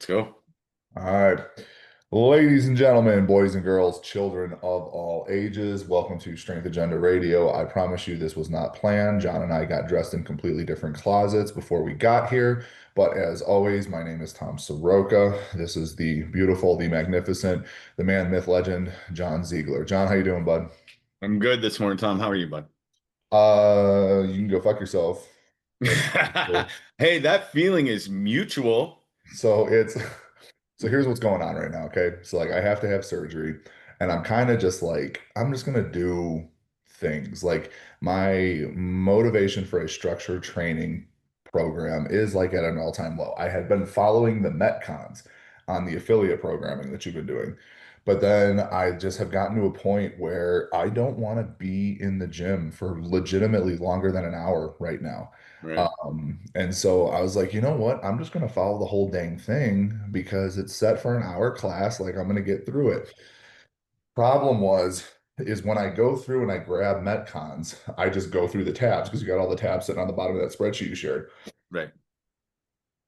go. All right. Ladies and gentlemen, boys and girls, children of all ages, welcome to Strength Agenda Radio. I promise you this was not planned. John and I got dressed in completely different closets before we got here. But as always, my name is Tom Soroka. This is the beautiful, the magnificent, the man, myth, legend, John Ziegler. John, how you doing, bud? I'm good this morning, Tom. How are you, bud? You can go fuck yourself. That's Hey, that feeling is mutual. So it's so here's what's going on right now, okay? So like I have to have surgery and I'm kind of just like I'm just gonna do things. Like my motivation for a structured training program is like at an all-time low. I had been following the Metcons on the affiliate programming that you've been doing. But then I just have gotten to a point where I don't want to be in the gym for legitimately longer than an hour right now. Right. And so I was like, you know what? I'm just going to follow the whole dang thing because it's set for an hour class. Like I'm going to get through it. Problem is when I go through and I grab Metcons, I just go through the tabs because you got all the tabs sitting on the bottom of that spreadsheet you shared. Right.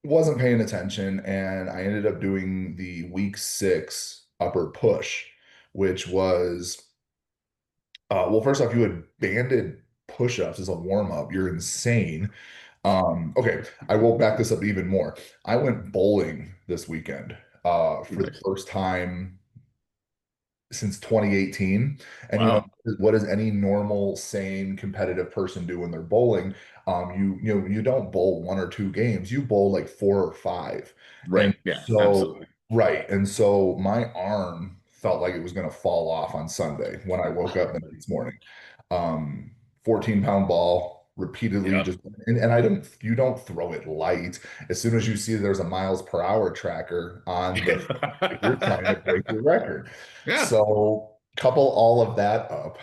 Wasn't paying attention, and I ended up doing the week 6 upper push, which was well, first off, you had banded push-ups as a warm-up. You're insane. Okay, I will back this up even more. I went bowling this weekend for the Nice. first time since 2018. And Wow. what does any normal, sane, competitive person do when they're bowling? You don't bowl one or two games, you bowl like four or five. And Right. Yeah, so absolutely. right. And so my arm felt like it was gonna fall off on Sunday when I woke up the next morning. 14-pound ball repeatedly Yep. just and I don't you don't throw it light. As soon as you see there's a miles per hour tracker on the you're trying to break your record. Yeah. So couple all of that up.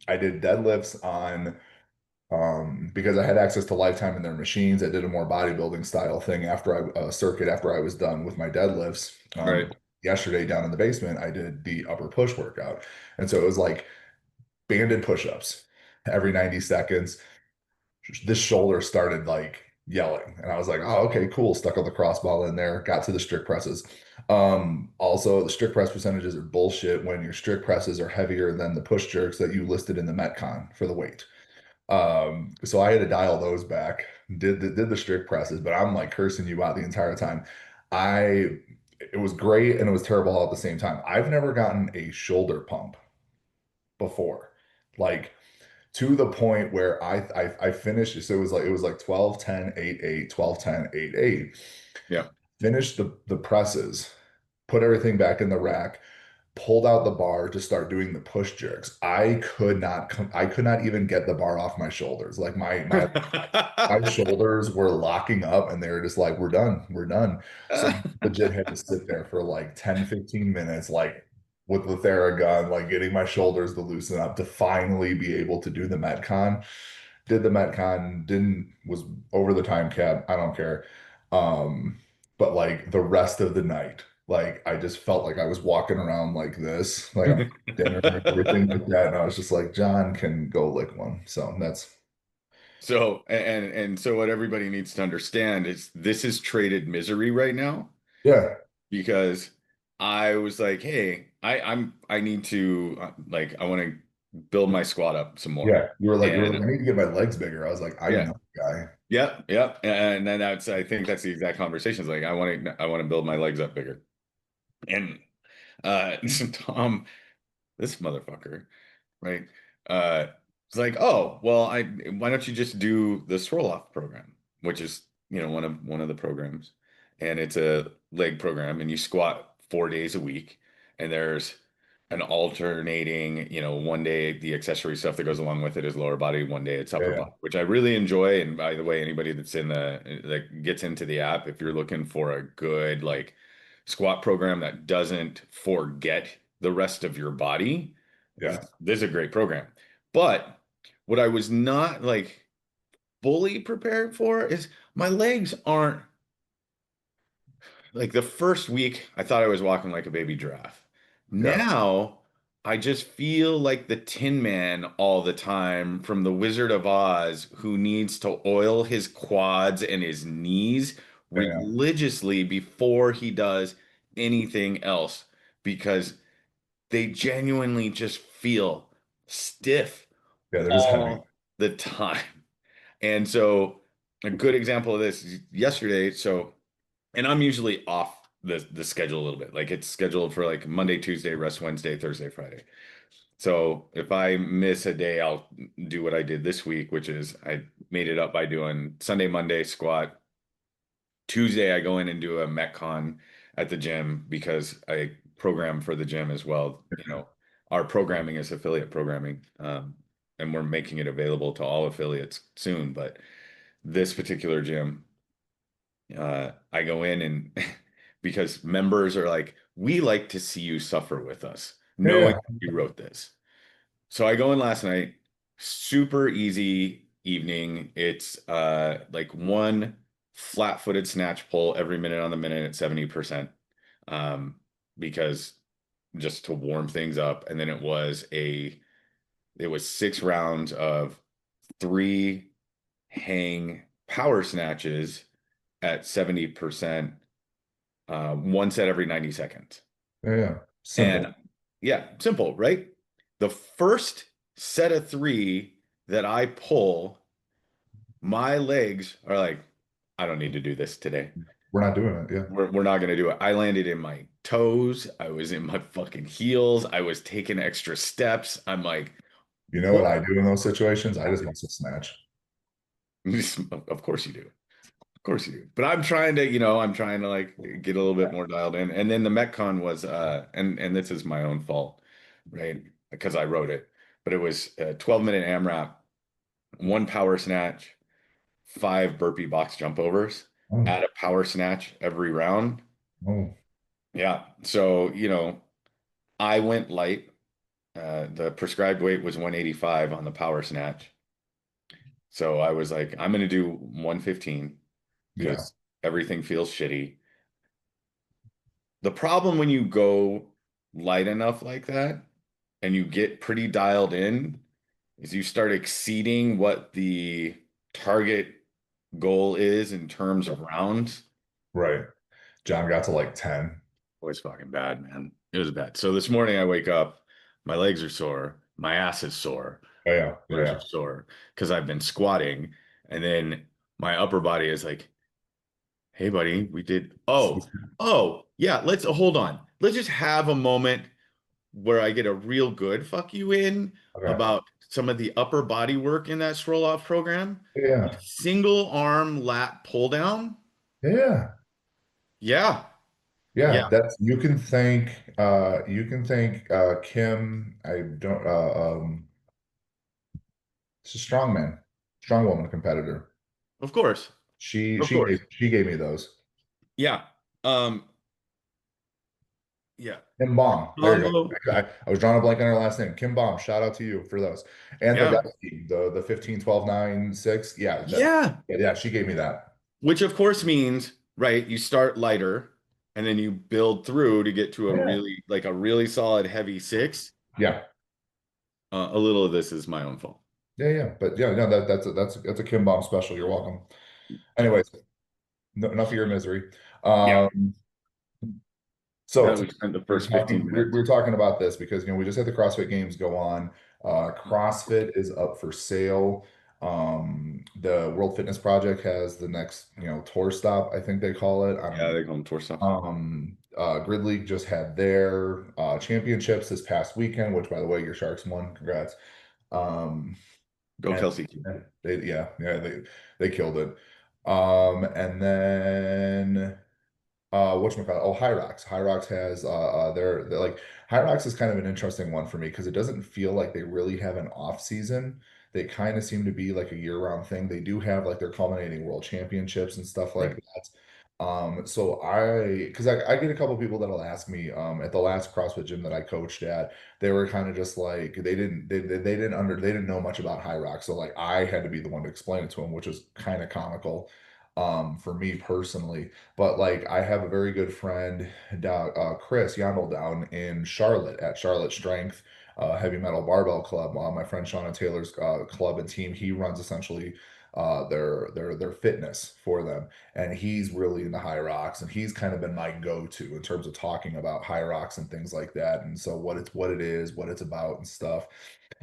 I did deadlifts on because I had access to Lifetime in their machines. I did a more bodybuilding style thing after circuit after I was done with my deadlifts. Right. Yesterday down in the basement, I did the upper push workout. And so it was like banded push-ups every 90 seconds. This shoulder started like yelling and I was like, oh, okay, cool. Stuck on the crossball in there, got to the strict presses. Also the strict press percentages are bullshit when your strict presses are heavier than the push jerks that you listed in the Metcon for the weight. So I had to dial those back, did the strict presses, but I'm like cursing you out the entire time. I It was great and it was terrible all at the same time. I've never gotten a shoulder pump before. Like to the point where I finished. So it was like 12 10 8 8 12 10 8 8. Yeah. Finished the presses, put everything back in the rack, pulled out the bar to start doing the push jerks. I could not even get the bar off my shoulders. Like my shoulders were locking up and they were just like, we're done, we're done. So legit had to sit there for like 10-15 minutes, like with the Theragun, like getting my shoulders to loosen up to finally be able to do the Metcon. Did the Metcon, didn't was over the time cap. I don't care. But like the rest of the night, like I just felt like I was walking around like this, like I'm dinner and everything like that. And I was just like, John can go lick one. So that's So what everybody needs to understand is this is traded misery right now yeah. because I was like, hey, I need to I want to build my squat up some more. Yeah. You were like, And I need to get my legs bigger. I was like, I yeah. know, guy. Yep, yep. And then I think that's the exact conversation. It's like I want to build my legs up bigger. And Tom, this motherfucker, right? It's like, oh, well, I why don't you just do the swirl off program, which is, one of the programs. And it's a leg program and you squat 4 days a week. And there's an alternating, one day the accessory stuff that goes along with it is lower body, one day it's Yeah, upper yeah, body, which I really enjoy. And by the way, anybody that gets into the app, if you're looking for a good like squat program that doesn't forget the rest of your body, yeah, this is a great program. But what I was not like fully prepared for is my legs aren't like the first week, I thought I was walking like a baby giraffe. yeah. Now I just feel like the Tin Man all the time from the Wizard of Oz who needs to oil his quads and his knees Yeah. religiously before he does anything else because they genuinely just feel stiff Yeah, they're just heavy. all the time. And so a good example of this is yesterday. So, and I'm usually off the schedule a little bit. Like it's scheduled for like Monday, Tuesday, rest Wednesday, Thursday, Friday. So if I miss a day, I'll do what I did this week, which is I made it up by doing Sunday, Monday squat. Tuesday, I go in and do a Metcon at the gym because I program for the gym as well. You know, our programming is affiliate programming, and we're making it available to all affiliates soon. But this particular gym, I go in and because members are like, we like to see you suffer with us, knowing Yeah, you wrote this. So I go in last night, super easy evening. It's like one flat-footed snatch pull every minute on the minute at 70%. Um, because just to warm things up. And then it was 6 rounds of three hang power snatches at 70%, one set every 90 seconds. yeah, yeah. And Simple. yeah, simple, right? The first set of three that I pull, my legs are like, I don't need to do this today. We're not doing it. Yeah. We're not going to do it. I landed in my toes. I was in my fucking heels. I was taking extra steps. I'm like, You know what what? I do in those situations? I just muscle snatch. Of course you do. Of course you do. But I'm trying to, I'm trying to like get a little bit more dialed in. And then the Metcon was and this is my own fault, right? Because I wrote it. But it was a 12-minute AMRAP, one power snatch, five burpee box jump overs, Oh, add a power snatch every round. oh, Yeah. So, I went light. The prescribed weight was 185 on the power snatch. So I was like, I'm going to do 115 yeah, because everything feels shitty. The problem when you go light enough like that and you get pretty dialed in is you start exceeding what the target goal is in terms of rounds. right. John got to like 10. It was fucking bad, man. It was bad. So this morning I wake up, my legs are sore, my ass is sore, Oh, yeah, shoulders yeah, are sore because I've been squatting, and then my upper body is like, "Hey, buddy, we did. yeah. Oh, yeah. Let's hold on. Let's just have a moment where I get a real good fuck you in Okay. about some of the upper body work in that scroll off program. The Yeah, single arm lat pull down. yeah, Yeah, yeah, yeah. That's you can thank Kim. I don't it's a strong man, strong woman competitor. of course, She of she course. gave she gave me those. Yeah. Um, yeah. Kim Bomb. There you Combo. go. I was drawing a blank on her last name. Kim Bomb. Shout out to you for those. And the Yeah. rest team, the 15, 12, 9, 6. Yeah, Yeah. yeah, she gave me that. Which of course means, right, you start lighter and then you build through to get to Yeah. a really solid heavy six. Yeah. A little of this is my own fault. Yeah, yeah. But yeah, no, that's a Kim Bomb special. You're welcome. So Anyways, no, enough of your misery. yeah, Um, now so that we spent the first 15 we're minutes. talking about this because we just had the CrossFit Games go on. CrossFit is up for sale. The World Fitness Project has the next, tour stop, I think they call it. I don't Yeah, know. they call them tour stuff. Grid League just had their championships this past weekend, which by the way, your Sharks won. Congrats. Um, Go and Kelsey. they killed it. And then whatchamacallit? Oh, Hyrox. Hyrox has they're like Hyrox is kind of an interesting one for me because it doesn't feel like they really have an off season. They kind of seem to be like a year-round thing. They do have like their culminating world championships and stuff like Right. that. So because I get a couple people that'll ask me at the last CrossFit gym that I coached at, they were kind of just like they didn't know much about Hyrox. So like I had to be the one to explain it to them, which is kind of comical for me personally. But like I have a very good friend, Chris Yandel down in Charlotte at Charlotte Strength, Heavy Metal Barbell Club. My friend Shauna Taylor's club and team. He runs essentially their fitness for them. And he's really into Hyrox, and he's kind of been my go-to in terms of talking about Hyrox and things like that. And so what it is, what it's about and stuff.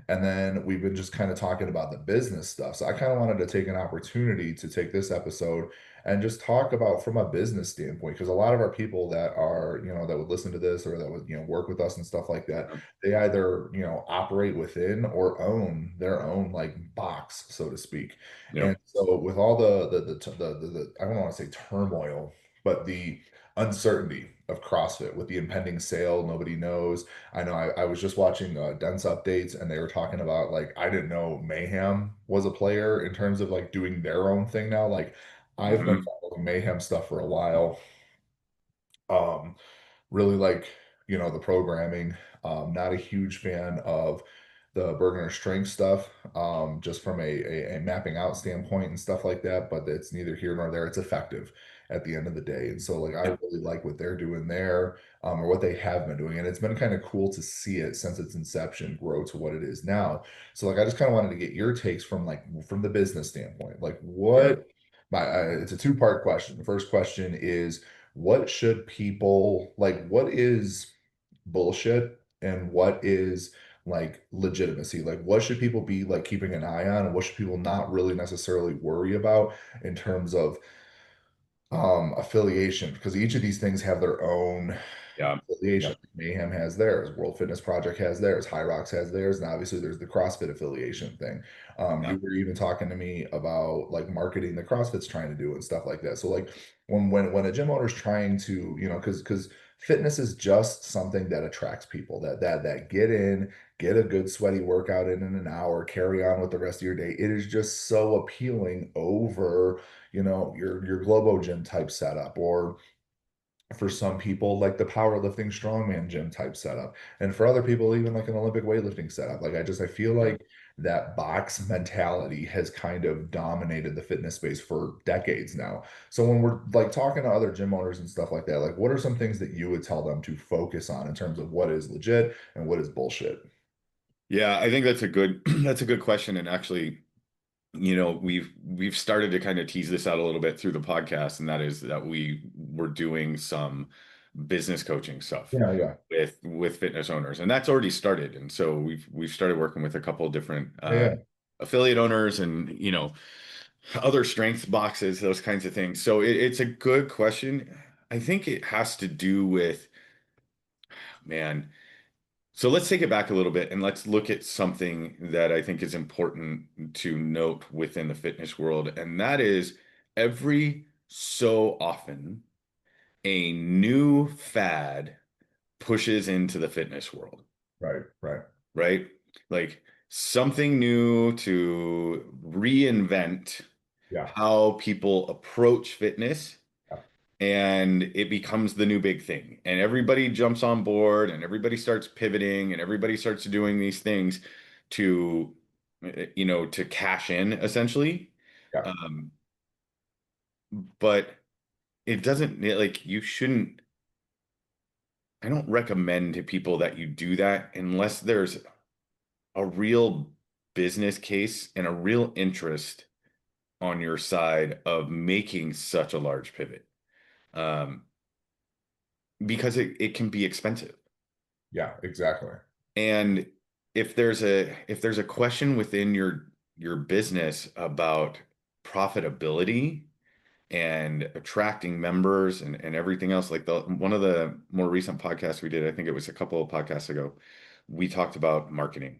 And then we've been just kind of talking about the business stuff. So I kind of wanted to take an opportunity to take this episode and just talk about from a business standpoint, because a lot of our people that are, that would listen to this or that would, work with us and stuff like that, they either, operate within or own their own like box, so to speak. And Yep. so with all the I don't want to say turmoil, but the uncertainty of CrossFit with the impending sale, nobody knows. I know I was just watching Dense Updates, and they were talking about, like, I didn't know Mayhem was a player in terms of like doing their own thing now. Like, I've been Hmm. following Mayhem stuff for a while. Um, really like, the programming. Not a huge fan of the Bergener strength stuff, just from a mapping out standpoint and stuff like that. But it's neither here nor there. It's effective at the end of the day. And so, like, I Yeah. really like what they're doing there, or what they have been doing. And it's been kind of cool to see it since its inception grow to what it is now. So, like, I just kind of wanted to get your takes from, like, from the business standpoint. Like, Yeah. it's a two-part question. The first question is, what should people like? What is bullshit and what is like legitimacy? Like, what should people be like keeping an eye on, and what should people not really necessarily worry about in terms of affiliation? Because each of these things have their own Yeah. affiliation. Yeah. Mayhem has theirs, World Fitness Project has theirs, Hyrox has theirs, and obviously there's the CrossFit affiliation thing. Yeah. You were even talking to me about like marketing the CrossFit's trying to do and stuff like that. So like when a gym owner is trying to, because fitness is just something that attracts people that get in, get a good sweaty workout in an hour, carry on with the rest of your day. It is just so appealing over, your Globo gym type setup, or for some people like the powerlifting strongman gym type setup, and for other people even like an Olympic weightlifting setup. Like, I feel Yeah. like that box mentality has kind of dominated the fitness space for decades now. So when we're like talking to other gym owners and stuff like that, like, what are some things that you would tell them to focus on in terms of what is legit and what is bullshit? Yeah, I think that's a good that's a good question. And actually, we've started to kind of tease this out a little bit through the podcast, and that is that we were doing some business coaching stuff Yeah, yeah, with fitness owners, and that's already started. And so we've started working with a couple of different yeah, affiliate owners, and other strength boxes, those kinds of things. So it's a good question. I think it has to do with, man. So let's take it back a little bit and let's look at something that I think is important to note within the fitness world. And that is, every so often, a new fad pushes into the fitness world, right, right, right? Like something new to reinvent yeah, how people approach fitness, yeah, and it becomes the new big thing, and everybody jumps on board, and everybody starts pivoting, and everybody starts doing these things to to cash in essentially. yeah, um but it doesn't, like, you shouldn't, I don't recommend to people that you do that unless there's a real business case and a real interest on your side of making such a large pivot, um because it can be expensive. yeah, exactly, And if there's a question within your business about profitability and attracting members and everything else, like the one of the more recent podcasts we did, I think it was a couple of podcasts ago, we talked about marketing.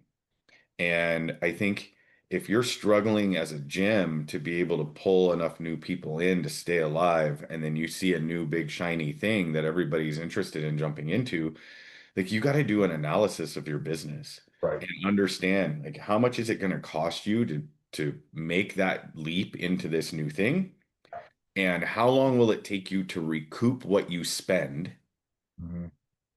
And I think if you're struggling as a gym to be able to pull enough new people in to stay alive, and then you see a new big shiny thing that everybody's interested in jumping into, like, you got to do an analysis of your business right, and understand, like, how much is it going to cost you to make that leap into this new thing, and how long will it take you to recoup what you spend mhm,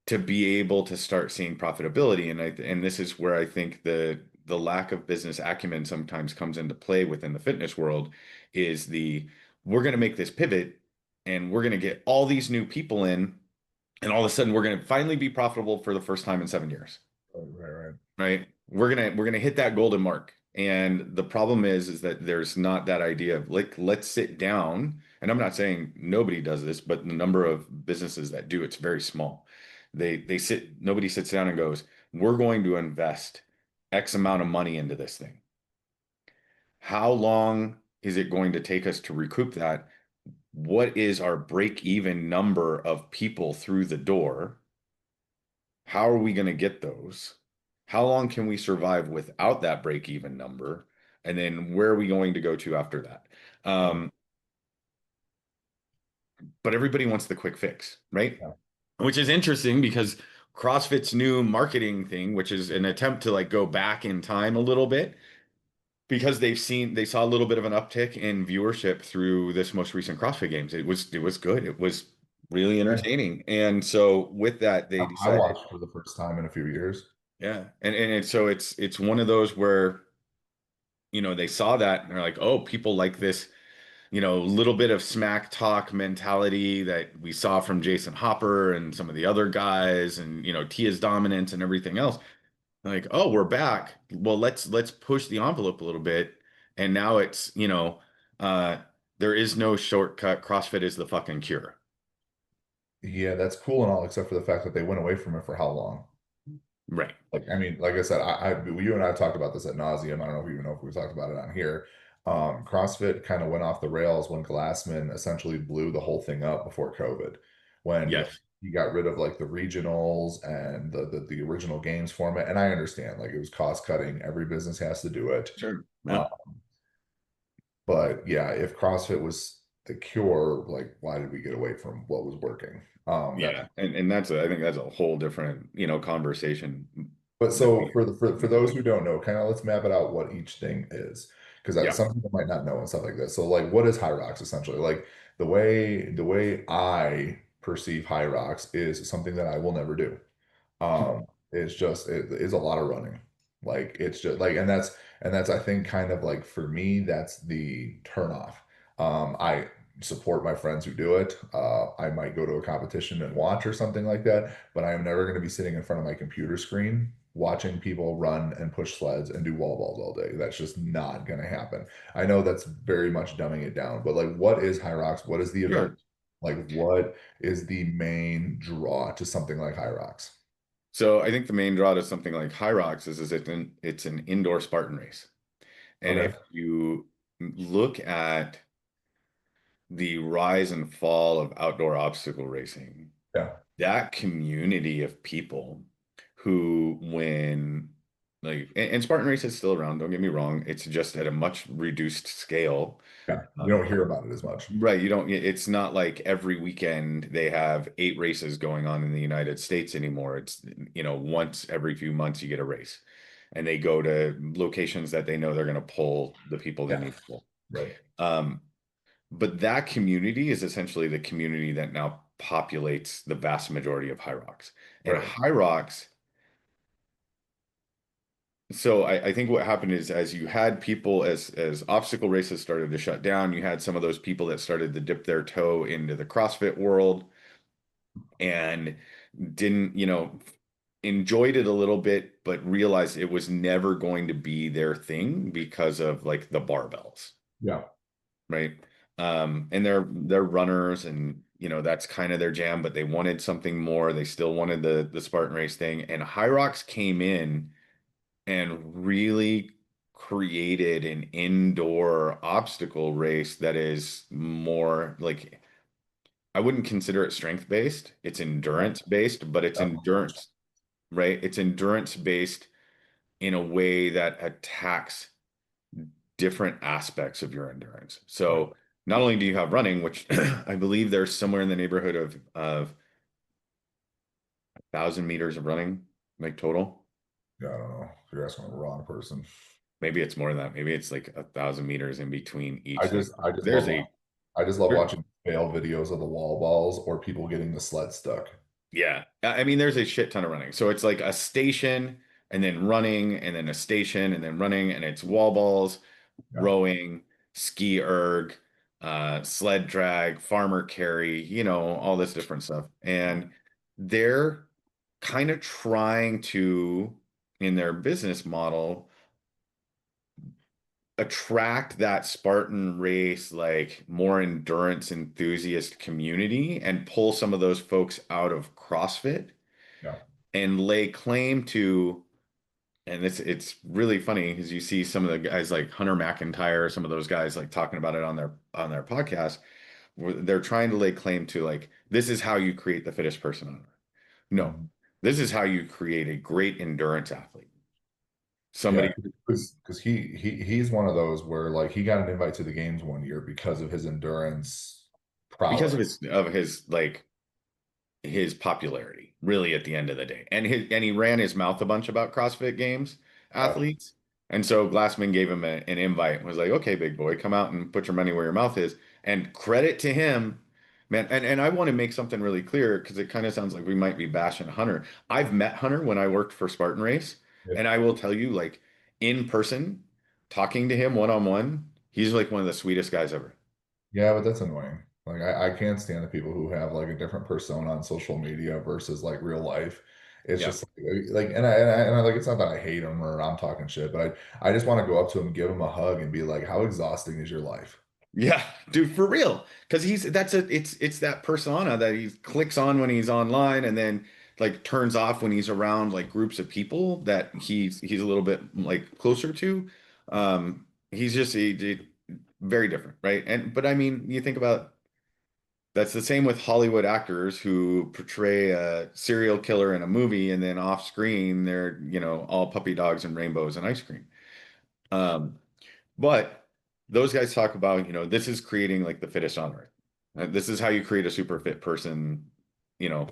to be able to start seeing profitability. And this is where I think the lack of business acumen sometimes comes into play within the fitness world, is we're going to make this pivot, and we're going to get all these new people in, and all of a sudden we're going to finally be profitable for the first time in 7 years, right, right, right. right? We're gonna hit that golden mark. And the problem is that there's not that idea of like, let's sit down. And I'm not saying nobody does this, but the number of businesses that do, it's very small. Nobody sits down and goes, we're going to invest X amount of money into this thing. How long is it going to take us to recoup that? What is our break even number of people through the door? How are we going to get those? How long can we survive without that break even number? And then where are we going to go to after that? Right. Um, but everybody wants the quick fix, right? Yeah. Which is interesting because CrossFit's new marketing thing, which is an attempt to like go back in time a little bit, because they saw a little bit of an uptick in viewership through this most recent CrossFit Games. It was good. It was really Yeah. entertaining. And so with that, they I decided, watched for the first time in a few years. yeah. So it's one of those where, they saw that and they're like, oh, people like this, little bit of smack talk mentality that we saw from Jason Hopper and some of the other guys and, Tia's dominance and everything else. Like, oh, we're back. Well, let's push the envelope a little bit. And now it's, uh, there is no shortcut. CrossFit is the fucking cure. Yeah, that's cool and all, except for the fact that they went away from it for how long? Right. Like, I mean, like I said, you and I talked about this at nauseum. I don't know if you even know if we talked about it on here. CrossFit kind of went off the rails when Glassman essentially blew the whole thing up before COVID, when Yes. he got rid of like the regionals and the original games format. And I understand, like it was cost cutting. Every business has to do it. Sure. Uh, Yeah. but yeah, if CrossFit was the cure, like why did we get away from what was working? That Yeah. And I think that's a whole different, conversation But that so we, for those who don't know, kind of let's map it out what each thing is, because yeah. some people might not know and stuff like this. So like, what is Hyrox essentially? Like the way I perceive Hyrox is something that I will never do. It's just it is a lot of running. Like it's just like and that's I think kind of like for me that's the turn off. I support my friends who do it. I might go to a competition and watch or something like that, but I am never going to be sitting in front of my computer screen watching people run and push sleds and do wall balls all day. That's just not going to happen. I know that's very much dumbing it down, but like what is Hyrox? What is the event? Sure. Like what is the main draw to something like Hyrox? So I think the main draw to something like Hyrox is it's an indoor Spartan race. And Okay. if you look at the rise and fall of outdoor obstacle racing, Yeah. that community of people who, when and Spartan Race is still around, don't get me wrong, it's just at a much reduced scale. Yeah. You Um, don't hear about it as much. right, you don't, it's not like every weekend they have 8 races going on in the United States anymore. It's, once every few months you get a race. And they go to locations that they know they're going to pull the people they Yeah. need to pull. Right. Um, but that community is essentially the community that now populates the vast majority of Hyrox. And Right. Hyrox, so I think what happened is as you had people as obstacle races started to shut down, you had some of those people that started to dip their toe into the CrossFit world and didn't, enjoyed it a little bit, but realized it was never going to be their thing because of like the barbells. Yeah. Right? And they're runners, and that's kind of their jam, but they wanted something more. They still wanted the Spartan race thing, and Hyrox came in and really created an indoor obstacle race that is more like I wouldn't consider it strength based. It's Yeah. endurance based, but it's Definitely more so. endurance, right? It's endurance based in a way that attacks different aspects of your endurance. Right. So not only do you have running, which I believe there's somewhere in the neighborhood of 1,000 meters of running, like total. Yeah, I don't know. You're asking the wrong person. Maybe it's more than that. Maybe it's like 1,000 meters in between I each thing. just I just love There's watching. a I just love there, watching fail videos of the wall balls or people getting the sled stuck. yeah. I mean, there's a shit ton of running. So it's like a station and then running and then a station and then running and it's wall balls, Yeah. rowing, ski erg, sled drag, farmer carry, all this different stuff. And they're kind of trying to, in their business model, attract that Spartan race, like more endurance enthusiast community and pull some of those folks out of CrossFit Yeah. and lay claim to, and it's really funny because you see some of the guys like Hunter McIntyre, some of those guys like talking about it on their podcast, where they're trying to lay claim to like this is how you create the fittest person on earth. No, Mhm. this is how you create a great endurance athlete. Yeah, Somebody because he's one of those where like he got an invite to the games one year because of his endurance because prowess. of his popularity, really at the end of the day. And he ran his mouth a bunch about CrossFit Games Yeah. athletes. And so Glassman gave him an invite and was like, okay, big boy, come out and put your money where your mouth is. And credit to him, man. And I want to make something really clear because it kind of sounds like we might be bashing Hunter. I've met Hunter when I worked for Spartan Race, Yeah. and I will tell you, like in person, talking to him one on one, he's like one of the sweetest guys ever. Yeah, but that's annoying. Like I can't stand the people who have like a different persona on social media versus like real life. It's Yeah. just like and I like it's not that I hate him or I'm talking shit, but I just want to go up to him, give him a hug, and be like, "How exhausting is your life?" Yeah, dude, for real. Because it's that persona that he clicks on when he's online and then like turns off when he's around like groups of people that he's a little bit like closer to. He's just very different, right? And but I mean, you think about that's the same with Hollywood actors who portray a serial killer in a movie and then off screen they're, all puppy dogs and rainbows and ice cream. Um, but those guys talk about, this is creating like the fittest on earth. This is how you create a super fit person, you know,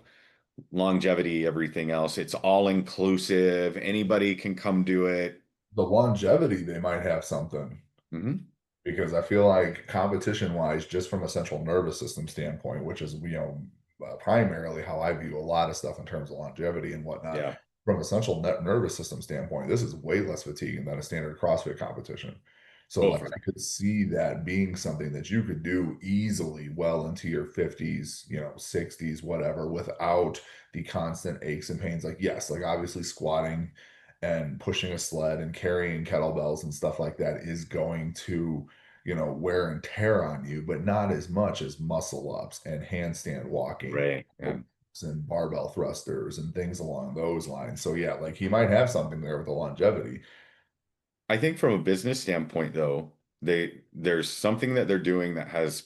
longevity, everything else. It's all inclusive. Anybody can come do it. The longevity, they might have something. Hmm. Because I feel like competition wise, just from a central nervous system standpoint, which is, primarily how I view a lot of stuff in terms of longevity and whatnot, Yeah. from a central nervous system standpoint, this is way less fatiguing than a standard CrossFit competition. So, Oh, like, for I sure. could see that being something that you could do easily well into your 50s, 60s, whatever, without the constant aches and pains. Like, yes, like obviously squatting and pushing a sled and carrying kettlebells and stuff like that is going to wear and tear on you, but not as much as muscle ups and handstand walking Right. Yeah. and barbell thrusters and things along those lines. So yeah, like he might have something there with the longevity. I think from a business standpoint, though, there's something that they're doing that has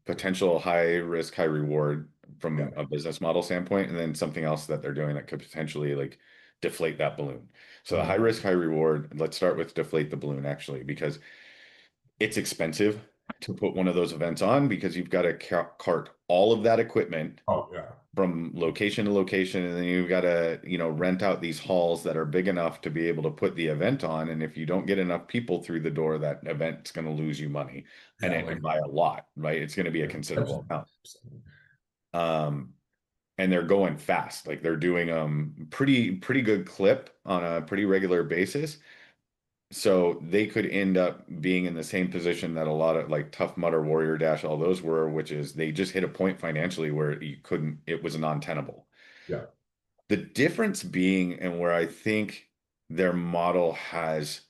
potential high risk, high reward Yeah. from a business model standpoint, and then something else that they're doing that could potentially like deflate that balloon. So the high Mhm. risk, high reward, let's start with deflate the balloon actually, because it's expensive to put one of those events on because you've got to cart all of that equipment Oh yeah. from location to location, and then you've got to, rent out these halls that are big enough to be able to put the event on. And if you don't get enough people through the door, that event's going to lose you money, and Yeah. Like by a lot, right? It's going to be a considerable attention. amount. Um, and they're going fast, like they're doing pretty good clip on a pretty regular basis. So they could end up being in the same position that a lot of like Tough Mudder, Warrior Dash, all those were, which is they just hit a point financially where you couldn't, it was non-tenable. Yeah. The difference being, and where I think their model has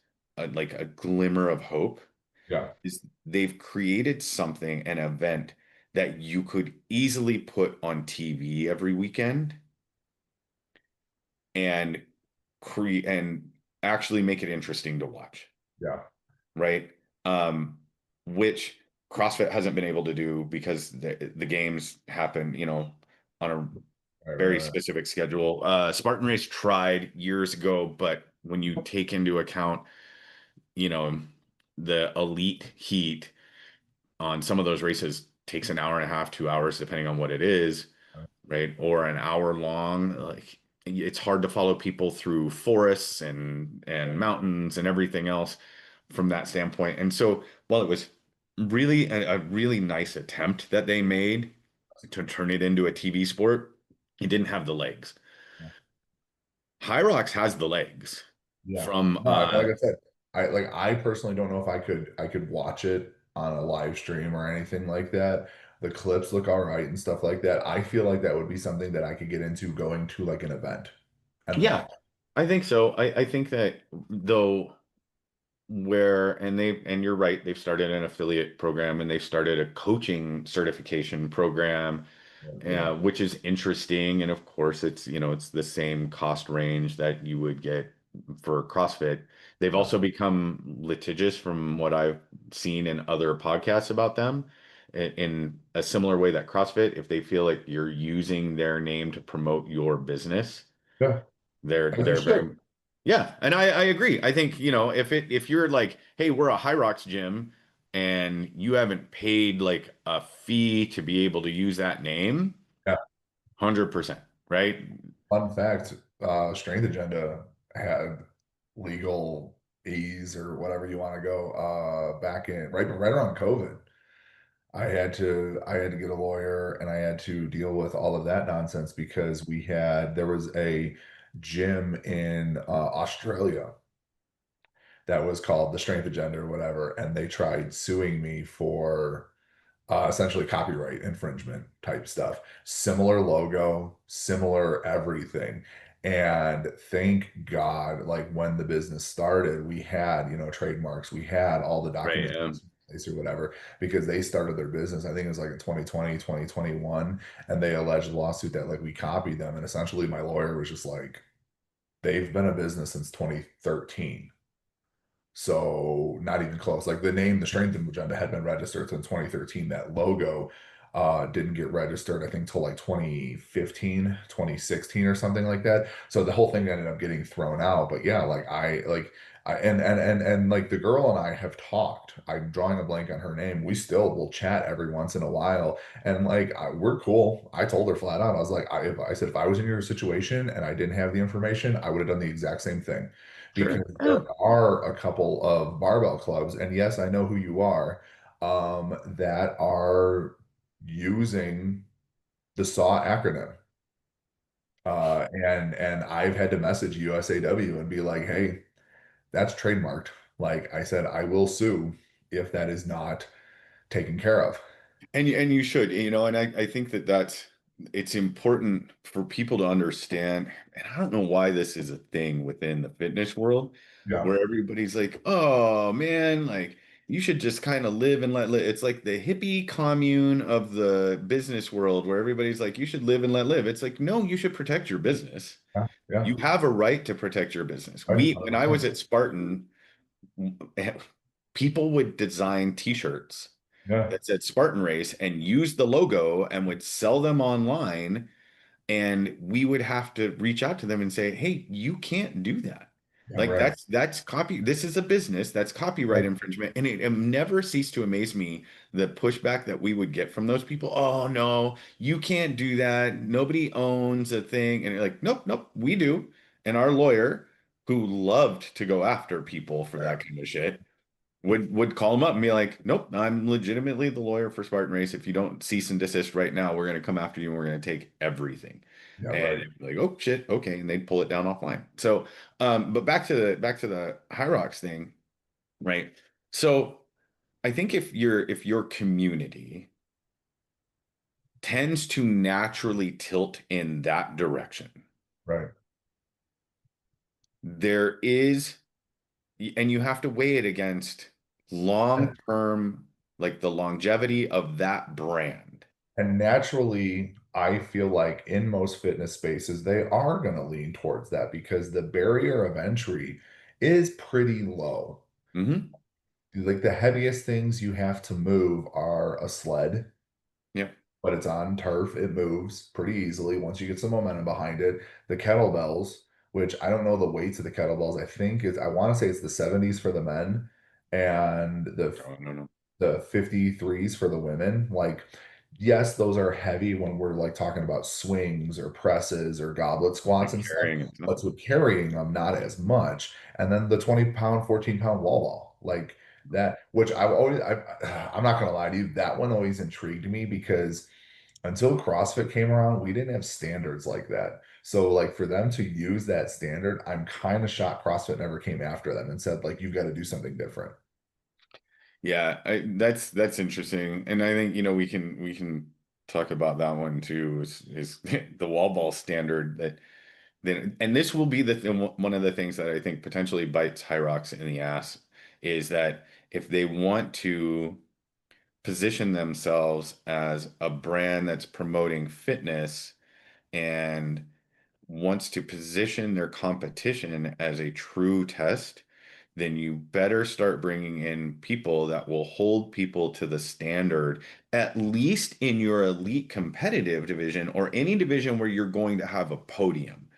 like a glimmer of hope, Yeah. is they've created something, an event that you could easily put on TV every weekend and create and actually make it interesting to watch, Yeah. right? Um, which CrossFit hasn't been able to do because the games happen, on a Right, very right, right. specific schedule. Spartan Race tried years ago, but when you take into account, you know, the elite heat on some of those races takes an hour and a half, 2 hours, depending on what it is, right? Or an hour long. Like it's hard to follow people through forests and mountains and everything else from that standpoint. And so while it was really a really nice attempt that they made to turn it into a TV sport, it didn't have the legs. Yeah. Hyrox has the legs Yeah. from No, like I said, I personally don't know if I could watch it on a live stream or anything like that. The clips look all right and stuff like that. I feel like that would be something that I could get into going to like an event and yeah, watch. I think so. I think that though where and you're right, they've started an affiliate program and they've started a coaching certification program, Yeah. which is interesting. And of course, it's the same cost range that you would get for CrossFit. They've Yeah. also become litigious from what I've seen in other podcasts about them, in a similar way that CrossFit, if they feel like you're using their name to promote your business, Yeah. As you they're should. very, yeah. And I agree. I think, if you're like, hey, we're a Hyrox gym and you haven't paid like a fee to be able to use that name, Yeah. 100%, right? Fun fact, Strength Agenda had legal ease or whatever you want to go back in right around COVID. I had to get a lawyer and I had to deal with all of that nonsense because there was a gym in Australia that was called the Strength Agenda or whatever, and they tried suing me for essentially copyright infringement type stuff. Similar logo, similar everything. And thank God, like when the business started, we had, trademarks, we had all the Right. documentation in place or whatever, because they started their business. I think it was like in 2020, 2021, and they alleged a lawsuit that like we copied them. And essentially my lawyer was just like, they've been a business since 2013. So not even close. Like the name, the Strength Agenda had been registered since 2013. That logo didn't get registered, I think, till like 2015, 2016 or something like that. So the whole thing ended up getting thrown out. But yeah, and like the girl and I have talked. I'm drawing a blank on her name. We still will chat every once in a while. And like we're cool. I told her flat out, I was like, I said if I was in your situation and I didn't have the information, I would have done the exact same thing because Sure. there Yeah. are a couple of barbell clubs, and yes, I know who you are, that are using the SAW acronym. And I've had to message USAW and be like, hey, that's trademarked. Like I said, I will sue if that is not taken care of. And you should, and I think it's important for people to understand. And I don't know why this is a thing within the fitness world Yeah. where everybody's like, oh man, like you should just kind of live and let live. It's like the hippie commune of the business world where everybody's like, you should live and let live. It's like, no, you should protect your business. Yeah. Yeah. You have a right to protect your business. Right. When I 100%. was at Spartan, people would design t-shirts Yeah. that said Spartan Race and use the logo and would sell them online. And we would have to reach out to them and say, hey, you can't do that. Yeah. Like Right. that's copy. This is a business. That's copyright Right. infringement. And it never ceased to amaze me the pushback that we would get from those people. Oh no, you can't do that. Nobody owns a thing. And you're like, nope, nope, we do. And our lawyer, who loved to go after people for Right. that kind of shit, would call him up and be like, "Nope, I'm legitimately the lawyer for Spartan Race. If you don't cease and desist right now, we're going to come after you and we're going to take everything." Yeah. And Right. it'd be like, "Oh shit, okay," and they'd pull it down offline. So, but back to the Hyrox thing, right? So, I think if your community tends to naturally tilt in that direction, Right. there is, and you have to weigh it against long term, like the longevity of that brand. And naturally, I feel like in most fitness spaces, they are going to lean towards that because the barrier of entry is pretty low. Hmm. Like the heaviest things you have to move are a sled, Yeah. but it's on turf. It moves pretty easily once you get some momentum behind it. The kettlebells, which I don't know the weights of the kettlebells, I want to say it's the 70s for the men and Oh, no, no. the 53s for the women. Like, yes, those are heavy when we're like talking about swings or presses or goblet squats Like and stuff. carrying it. But with carrying them, not as much. And then the 20-pound, 14-pound wall ball, like that, which I'm not gonna lie to you, that one always intrigued me because until CrossFit came around, we didn't have standards like that. So like for them to use that standard, I'm kind of shocked CrossFit never came after them and said like you've got to do something different. Yeah, that's interesting, and I think we can talk about that one too. Is the wall ball standard that then, and this will be one of the things that I think potentially bites Hyrox in the ass is that if they want to position themselves as a brand that's promoting fitness and wants to position their competition as a true test, then you better start bringing in people that will hold people to the standard, at least in your elite competitive division or any division where you're going to have a podium.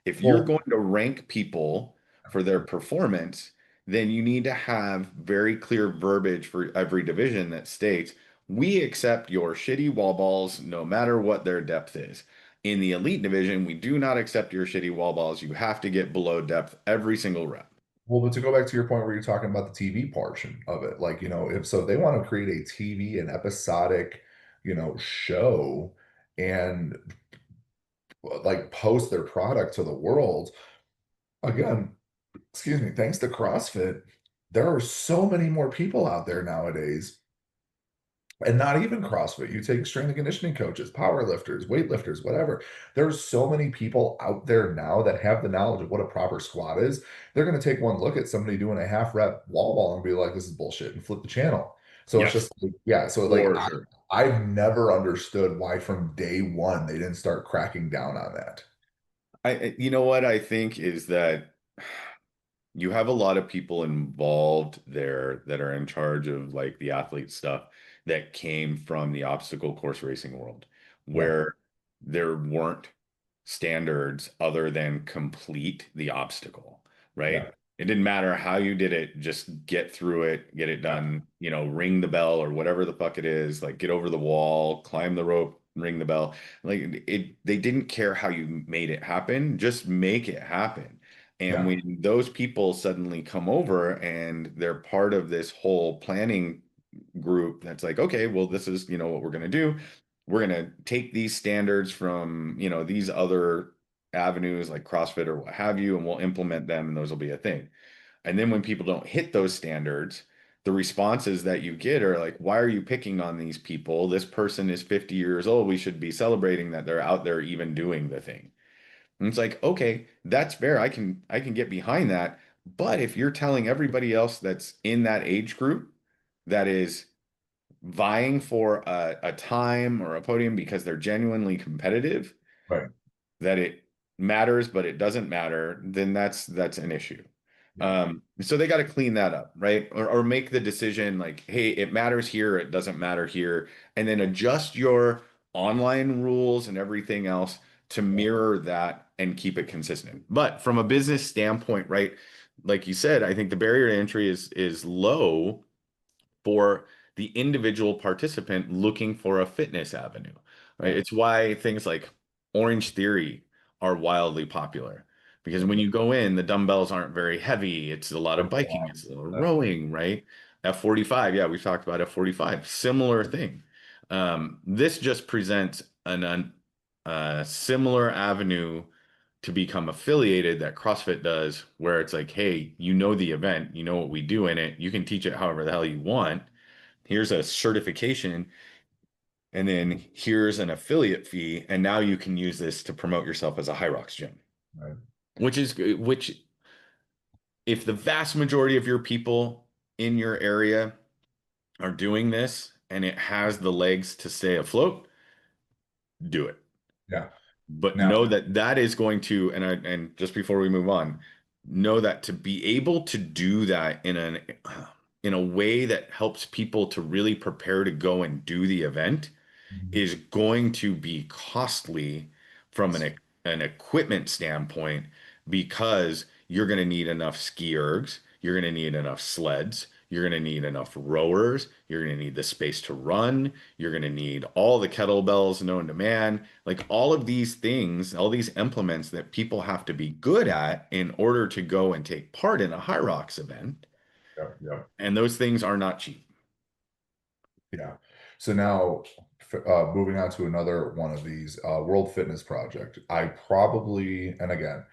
If you're Well, going to rank people for their performance, then you need to have very clear verbiage for every division that states, we accept your shitty wall balls no matter what their depth is. In the elite division, we do not accept your shitty wall balls. You have to get below depth every single rep. well, but to go back to your point where you're talking about the TV portion of it, like, if so, they want to create a TV and episodic, show and like post their product to the world. Again, excuse me, thanks to CrossFit, there are so many more people out there nowadays. And not even CrossFit. You take strength and conditioning coaches, power lifters, weightlifters, whatever. There's so many people out there now that have the knowledge of what a proper squat is. They're going to take one look at somebody doing a half rep wall ball and be like, this is bullshit, and flip the channel. So it's Yes, just like, yeah. So like for sure. I've never understood why from day one they didn't start cracking down on that. You know what I think is that you have a lot of people involved there that are in charge of like the athlete stuff that came from the obstacle course racing world, Yeah, where there weren't standards other than complete the obstacle, right? yeah, It didn't matter how you did it, just get through it, get it yeah, done, ring the bell or whatever the fuck it is, like get over the wall, climb the rope, ring the bell. Like they didn't care how you made it happen, just make it happen. And yeah, when those people suddenly come over and they're part of this whole planning group that's like, okay, well, this is, what we're going to do. We're going to take these standards from, these other avenues like CrossFit or what have you, and we'll implement them and those will be a thing. And then when people don't hit those standards, the responses that you get are like, why are you picking on these people? This person is 50 years old. We should be celebrating that they're out there even doing the thing. And it's like, okay, that's fair. I can get behind that. But if you're telling everybody else that's in that age group that is vying for a time or a podium because they're genuinely competitive, right. that it matters, but it doesn't matter, then that's an issue. Yeah, So they got to clean that up, right? Or make the decision like, hey, it matters here, it doesn't matter here, and then adjust your online rules and everything else to yeah, mirror that and keep it consistent. But from a business standpoint, right, like you said, I think the barrier to entry is low for the individual participant looking for a fitness avenue, right? yeah, It's why things like Orange Theory are wildly popular because yeah. when you go in, the dumbbells aren't very heavy. It's a lot of It's, biking, it's a little uh, rowing, right? F45, yeah, we've talked about F45, similar thing. This just presents similar avenue to become affiliated that CrossFit does, where it's like, hey, you know the event, you know what we do in it, you can teach it however the hell you want. Here's a certification, and then here's an affiliate fee, and now you can use this to promote yourself as a Hyrox gym. right. Which if the vast majority of your people in your area are doing this and it has the legs to stay afloat, do it. Yeah. But Now, know that that is going to, and just before we move on, know that to be able to do that in a way that helps people to really prepare to go and do the event mhm, is going to be costly from an equipment standpoint because you're going to need enough ski ergs, you're going to need enough sleds, you're going to need enough rowers, you're going to need the space to run, you're going to need all the kettlebells known to man, like all of these things, all these implements that people have to be good at in order to go and take part in a Hyrox event. yeah, yeah. And those things are not cheap. Yeah. So now, moving on to another one of these, World Fitness Project. I probably, and again,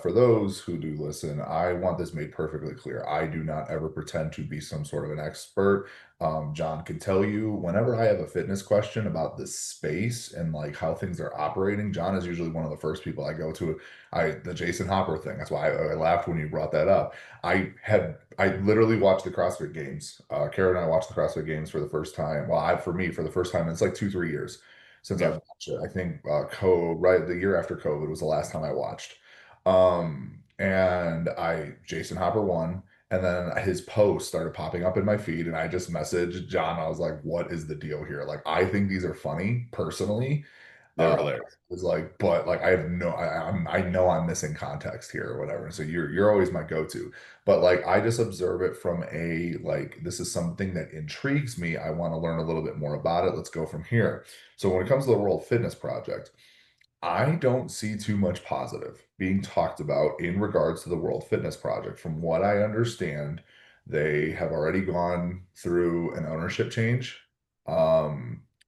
For those who do listen, I want this made perfectly clear. I do not ever pretend to be some sort of an expert. John can tell you whenever I have a fitness question about the space and like how things are operating. John is usually one of the first people I go to. The Jason Hopper thing. That's why I laughed when you brought that up. I literally watched the CrossFit Games. Kara and I watched the CrossFit Games for the first time. Well, for me for the first time. It's like 2, 3 years since Yeah. I've watched it. I think right the year after COVID was the last time I watched. And Jason Hopper won. And then his post started popping up in my feed, and I just messaged John. I was like, "What is the deal here? Like, I think these are funny personally." They're hilarious. Was like, but like, I have no, I know I'm missing context here or whatever. So you're always my go-to. But like, I just observe it from a like, this is something that intrigues me. I want to learn a little bit more about it. Let's go from here. So when it comes to the World Fitness Project. I don't see too much positive being talked about in regards to the World Fitness Project. From what I understand, they have already gone through an ownership change, or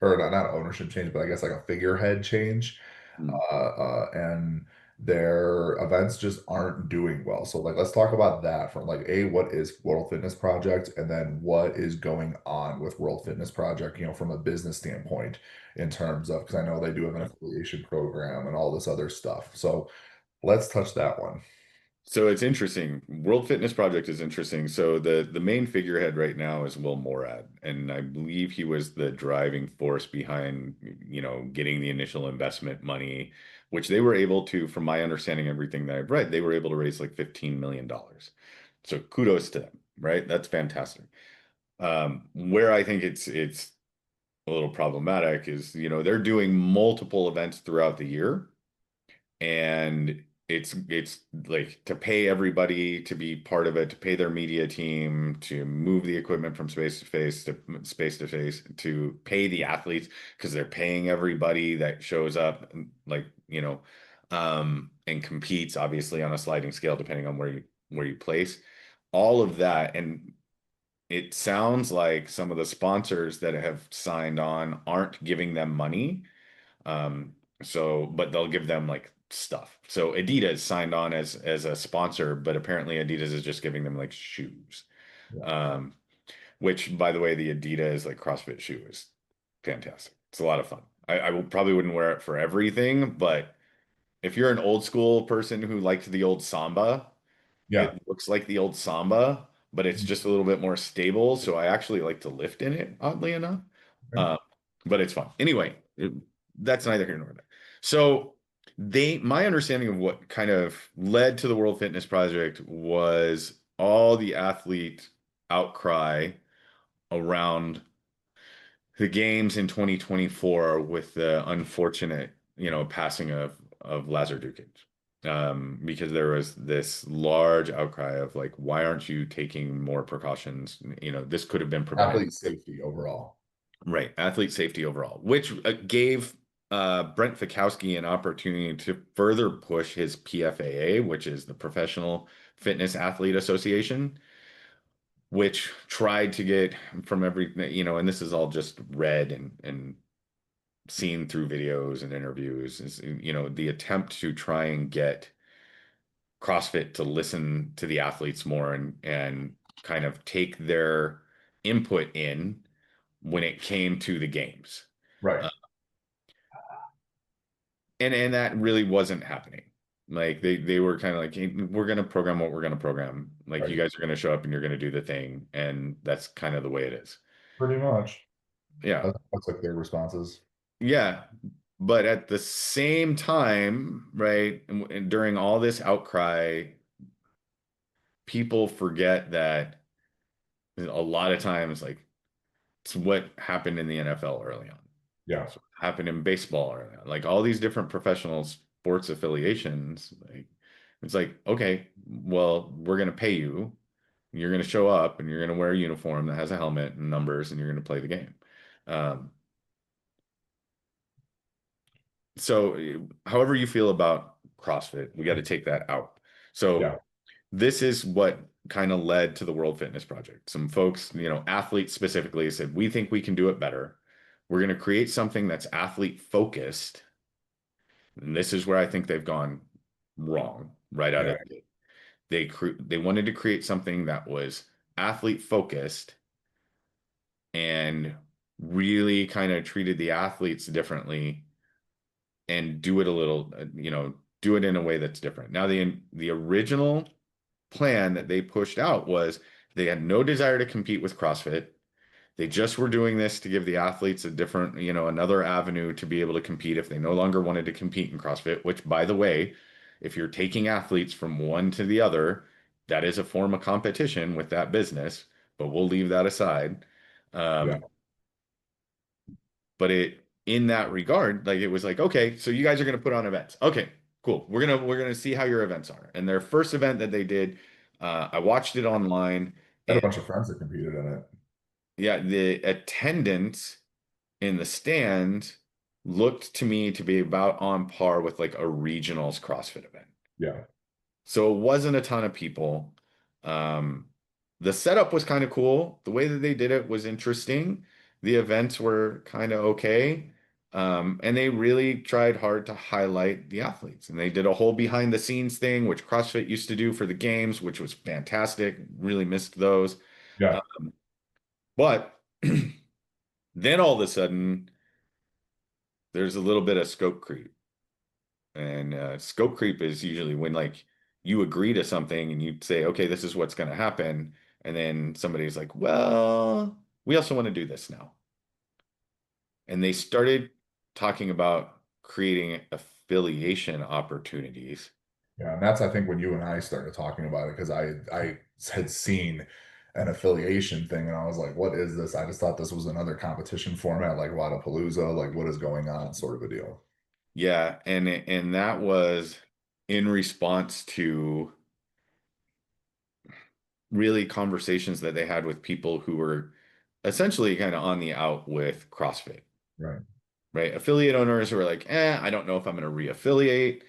not ownership change, but I guess like a figurehead change, Mm. and their events just aren't doing well. So, like, let's talk about that from like what is World Fitness Project, and then what is going on with World Fitness Project, from a business standpoint in terms of because I know they do have an affiliation program and all this other stuff. So let's touch that one. So it's interesting. World Fitness Project is interesting. So the main figurehead right now is Will Morad, and I believe he was the driving force behind, getting the initial investment money, which they were able to, from my understanding, everything that I've read, they were able to raise like $15 million. So kudos to them, right? That's fantastic. Where I think it's a little problematic is, they're doing multiple events throughout the year, and it's like to pay everybody to be part of it, to pay their media team, to move the equipment from space to space to pay the athletes because they're paying everybody that shows up, like, and competes obviously on a sliding scale depending on where you place. All of that, and it sounds like some of the sponsors that have signed on aren't giving them money. But they'll give them like stuff. So Adidas signed on as a sponsor, but apparently Adidas is just giving them like shoes. Yeah. Um, which by the way, the Adidas like CrossFit shoe is fantastic. It's a lot of fun. Probably wouldn't wear it for everything, but if you're an old school person who liked the old Samba, Yeah. it looks like the old Samba, but it's just a little bit more stable. So I actually like to lift in it, oddly enough. Okay. Uh, but it's fun. Anyway, that's neither here nor there. So my understanding of what kind of led to the World Fitness Project was all the athlete outcry around the games in 2024 with the unfortunate, passing of Lazar Dukic. Because there was this large outcry of like, why aren't you taking more precautions? This could have been prevented. Athlete safety overall. Right, athlete safety overall, which gave Brent Fikowski an opportunity to further push his PFAA, which is the Professional Fitness Athlete Association, which tried to get from every, and this is all just read and seen through videos and interviews, is, the attempt to try and get CrossFit to listen to the athletes more and kind of take their input in when it came to the games. Right. Uh, and that really wasn't happening. Like they were kind of like, hey, we're gonna program what we're gonna program. Like you Right. guys are gonna show up and you're gonna do the thing, and that's kind of the way it is. Pretty much. Yeah, That's like their responses. yeah. But at the same time, right, and during all this outcry, people forget that a lot of times, like it's what happened in the NFL early on. Yeah. It's what happened in baseball early on. Like all these different professional sports affiliations, like it's like, okay, well, we're gonna pay you. You're gonna show up and you're gonna wear a uniform that has a helmet and numbers and you're gonna play the game. Um, so however you feel about CrossFit, we got to take that out. So Yeah. this is what kind of led to the World Fitness Project. Some folks, athletes specifically said, we think we can do it better. We're going to create something that's athlete focused. And this is where I think they've gone wrong. right out Yeah. of the gate. They wanted to create something that was athlete focused and really kind of treated the athletes differently and do it a little, do it in a way that's different. Now, the original plan that they pushed out was they had no desire to compete with CrossFit. They just were doing this to give the athletes a different, another avenue to be able to compete if they no longer wanted to compete in CrossFit, which, by the way, if you're taking athletes from one to the other, that is a form of competition with that business, but we'll leave that aside. Yeah. Um, but in that regard, like it was like, okay, so you guys are going to put on events. Okay, cool. We're gonna see how your events are. And their first event that they did, I watched it online, I had a and bunch of friends that competed in it. yeah, the attendance in the stand looked to me to be about on par with like a regionals CrossFit event. Yeah. So it wasn't a ton of people. Um, the setup was kind of cool. The way that they did it was interesting. The events were kind of okay. And they really tried hard to highlight the athletes. And they did a whole behind the scenes thing, which CrossFit used to do for the games, which was fantastic. Really missed those. Yeah. Um, but then all of a sudden, there's a little bit of scope creep. And scope creep is usually when like you agree to something and you say, okay, this is what's going to happen. And then somebody's like, well, we also want to do this now. And they started talking about creating affiliation opportunities. Yeah, and that's I think when you and I started talking about it because I had seen an affiliation thing and I was like, what is this? I just thought this was another competition format like Wadapalooza, like what is going on, sort of a deal. Yeah, and that was in response to really conversations that they had with people who were essentially kind of on the out with CrossFit. Right. Right? Affiliate owners who are like, I don't know if I'm going to reaffiliate.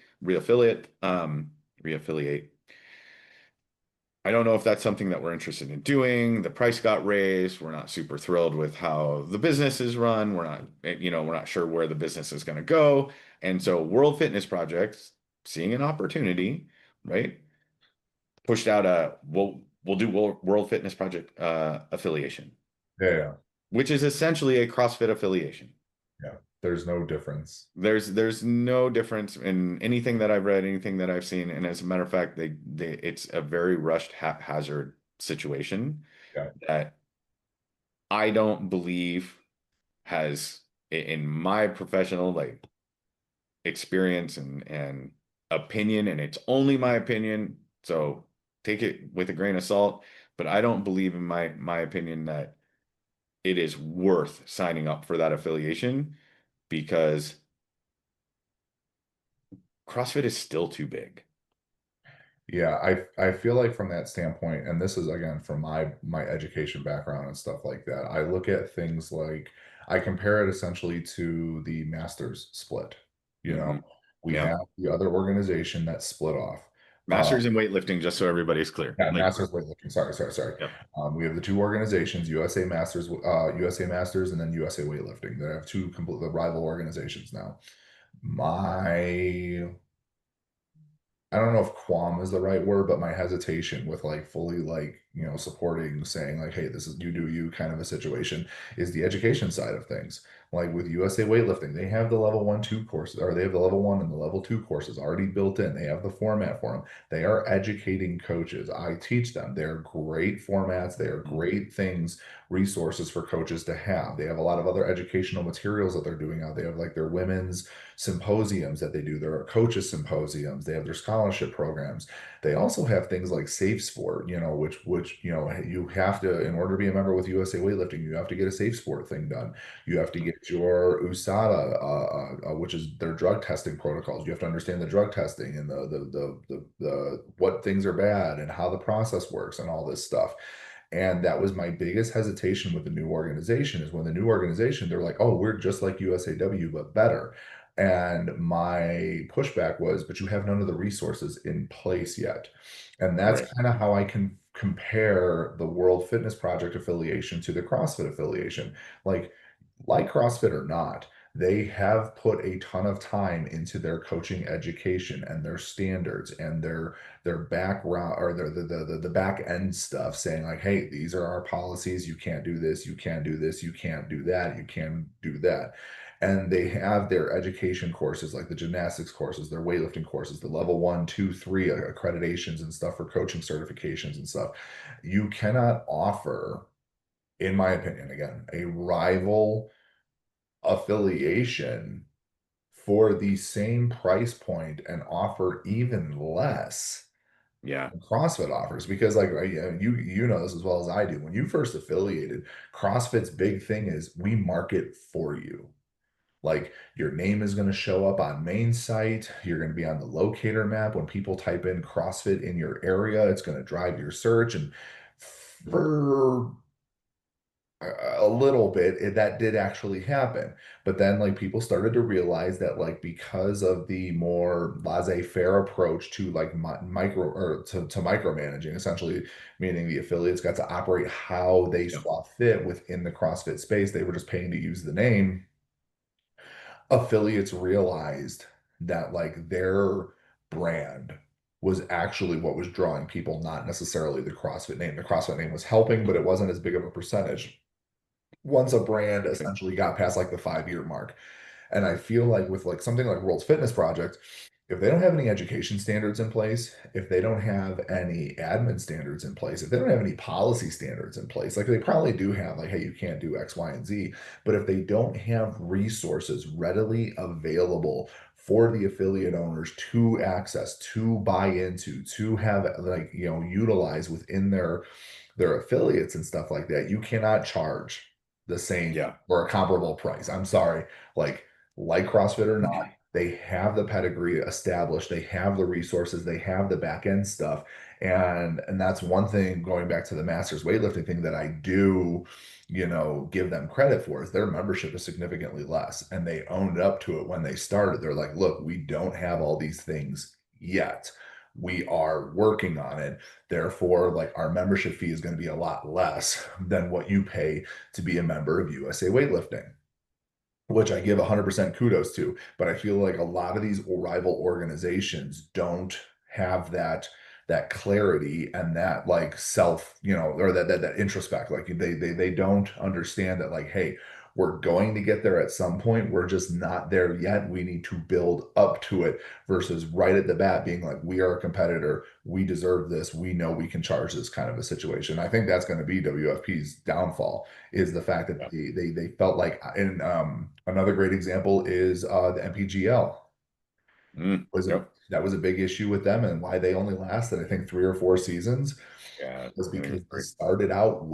I don't know if that's something that we're interested in doing. The price got raised. We're not super thrilled with how the business is run. We're not sure where the business is going to go. And so World Fitness Projects, seeing an opportunity, right? Pushed out we'll do World Fitness Project affiliation, Yeah, yeah, which is essentially a CrossFit affiliation. yeah. There's no difference. There's no difference in anything that I've read, anything that I've seen, and as a matter of fact, it's a very rushed haphazard situation Yeah, that I don't believe has, in my professional like experience and opinion, and it's only my opinion, so take it with a grain of salt. But I don't believe in my opinion that it is worth signing up for that affiliation because CrossFit is still too big. yeah. I feel like from that standpoint, and this is again from my education background and stuff like that. I look at things like I compare it essentially to the masters split. You know, Hmm. we Yeah. have the other organization that split off. Uh, Masters in weightlifting, just so everybody's clear. Yeah, Like, Masters weightlifting. Sorry. yep. We have the two organizations, USA Masters, and then USA Weightlifting. They have two complete rival organizations now. My I don't know if qualm is the right word, but my hesitation with like fully like, supporting saying like, hey, this is you do you kind of a situation is the education side of things. Like with USA weightlifting, they have the level 1, 2 courses, or they have the level 1 and the level 2 courses already built in. They have the format for them. They are educating coaches. I teach them. They're great formats. They are Mhm. great things, resources for coaches to have. They have a lot of other educational materials that they're doing out. They have like their women's symposiums that they do. There are coaches symposiums. They have their scholarship programs. They also have things like Safe Sport, which you have to, in order to be a member with USA Weightlifting, you have to get a Safe Sport thing done. You have to get your USADA, which is their drug testing protocols. You have to understand the drug testing and the what things are bad and how the process works and all this stuff. And that was my biggest hesitation with the new organization is when the new organization, they're like, oh, we're just like USAW, but better. And my pushback was, but you have none of the resources in place yet. And that's Right. kind of how I can compare the World Fitness Project affiliation to the CrossFit affiliation. Like CrossFit or not, They have put a ton of time into their coaching education and their standards and their background or the back end stuff, saying like, hey, these are our policies. You can't do this, you can't do this, you can't do that, you can do that. And they have their education courses, like the gymnastics courses, their weightlifting courses, the level one, two, three accreditations and stuff for coaching certifications and stuff. You cannot offer, in my opinion, again, a rival affiliation for the same price point and offer even less Yeah. than CrossFit offers, because like you know this as well as I do. When you first affiliated, CrossFit's big thing is we market for you. Like your name is going to show up on main site. You're going to be on the locator map. When people type in CrossFit in your area, it's going to drive your search. And for a little bit that did actually happen, but then like people started to realize that like because of the more laissez-faire approach to like micro or to micromanaging, essentially meaning the affiliates got to operate how they Yeah. saw fit within the CrossFit space. They were just paying to use the name. Affiliates realized that like their brand was actually what was drawing people, not necessarily the CrossFit name. The CrossFit name was helping, but it wasn't as big of a percentage once a brand essentially got past like the 5 year mark. And I feel like with like something like World's Fitness Project, if they don't have any education standards in place, if they don't have any admin standards in place, if they don't have any policy standards in place, like they probably do have, like, hey, you can't do X, Y, and Z. But if they don't have resources readily available for the affiliate owners to access, to buy into, to have like, utilize within their affiliates and stuff like that, you cannot charge the same Yeah. or a comparable price. I'm sorry. Like CrossFit or not, they have the pedigree established, they have the resources, they have the back end stuff. And that's one thing, going back to the masters weightlifting thing, that I do, give them credit for, is their membership is significantly less. And they owned up to it when they started. They're like, look, we don't have all these things yet. We are working on it. Therefore, like our membership fee is going to be a lot less than what you pay to be a member of USA Weightlifting, which I give 100% kudos to. But I feel like a lot of these rival organizations don't have that clarity and that like self, or that introspect. Like they don't understand that like, hey, we're going to get there at some point. We're just not there yet. We need to build up to it versus right at the bat being like, we are a competitor. We deserve this. We know we can charge this kind of a situation. I think that's going to be WFP's downfall, is the fact that Yeah. they felt like, and another great example is the MPGL was a Yep. that was a big issue with them, and why they only lasted I think 3 or 4 seasons Yeah. was I think because it's they great. started out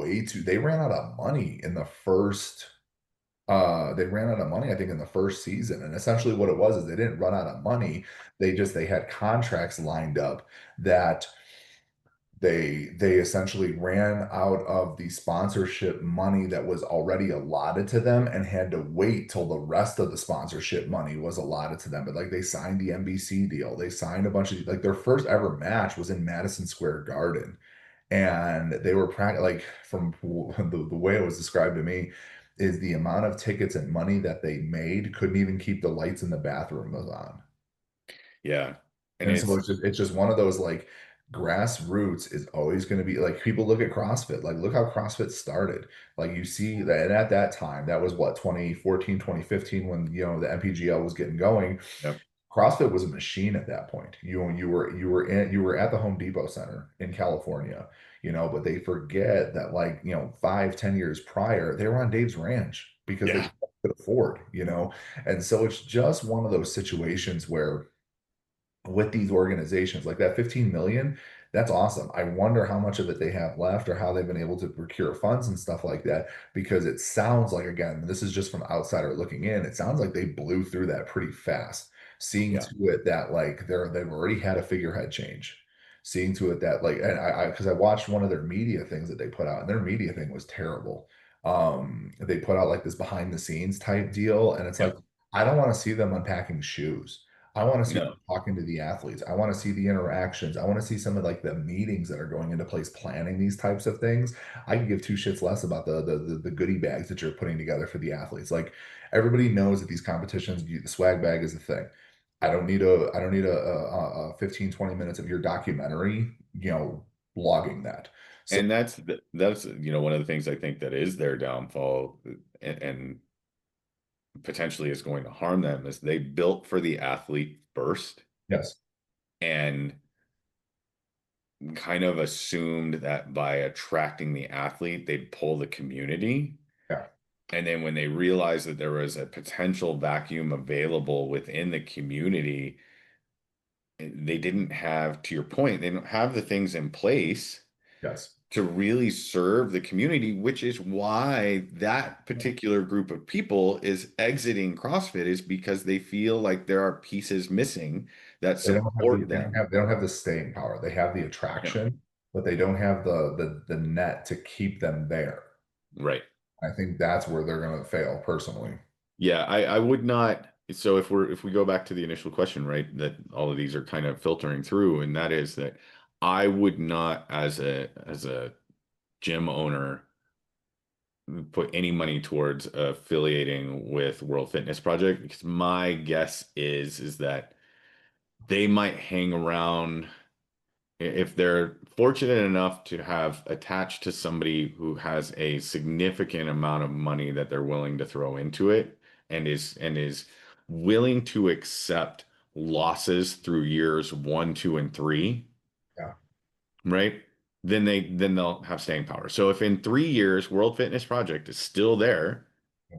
they ran out of money in the first they ran out of money I think in the first season. And essentially what it was is they didn't run out of money. They had contracts lined up that they essentially ran out of the sponsorship money that was already allotted to them and had to wait till the rest of the sponsorship money was allotted to them. But like they signed the NBC deal, they signed a bunch of, like, their first ever match was in Madison Square Garden. And they were like, from the way it was described to me, is the amount of tickets and money that they made couldn't even keep the lights in the bathroom was on. Yeah. And And so it's, it's just one of those, like, grassroots is always going to be like, people look at CrossFit, like look how CrossFit started. Like you see that, and at that time, that was what, 2014, 2015, when the MPGL was getting going. yep. CrossFit was a machine at that point. You were at the Home Depot Center in California, but they forget that, like, 5, 10 years prior, they were on Dave's Ranch because they Yeah. could afford. And so it's just one of those situations where, with these organizations like that 15 million, that's awesome. I wonder how much of it they have left, or how they've been able to procure funds and stuff like that, because it sounds like, again, this is just from outsider looking in, it sounds like they blew through that pretty fast, seeing Yeah. to it that like they've already had a figurehead change, seeing to it that, like, and I because I watched one of their media things that they put out, and their media thing was terrible. They put out like this behind the scenes type deal, and it's like, Yep. I don't want to see them unpacking shoes. I want to see them No. talking to the athletes. I want to see the interactions. I want to see some of like the meetings that are going into place planning these types of things. I can give two shits less about the goodie bags that you're putting together for the athletes. Like everybody knows that these competitions, the swag bag is a thing. I don't need a 15, 20 minutes of your documentary, logging that. So And that's one of the things I think that is their downfall, and potentially is going to harm them, is they built for the athlete first yes, and kind of assumed that by attracting the athlete, they'd pull the community. yeah, And then when they realized that there was a potential vacuum available within the community, they didn't have, to your point, they don't have the things in place yes. to really serve the community, which is why that particular group of people is exiting CrossFit, is because they feel like there are pieces missing that support them. They don't have the staying power. They have the Yeah. attraction, but they don't have the net to keep them there. Right. I think that's where they're going to fail personally. Yeah, I would not. So if we go back to the initial question, right, that all of these are kind of filtering through, and that is that I would not, as a gym owner, put any money towards affiliating with World Fitness Project, because my guess is that they might hang around if they're fortunate enough to have attached to somebody who has a significant amount of money that they're willing to throw into it, and is willing to accept losses through years one, two, and three, Yeah, right? Then they'll have staying power. So if in 3 years World Fitness Project is still there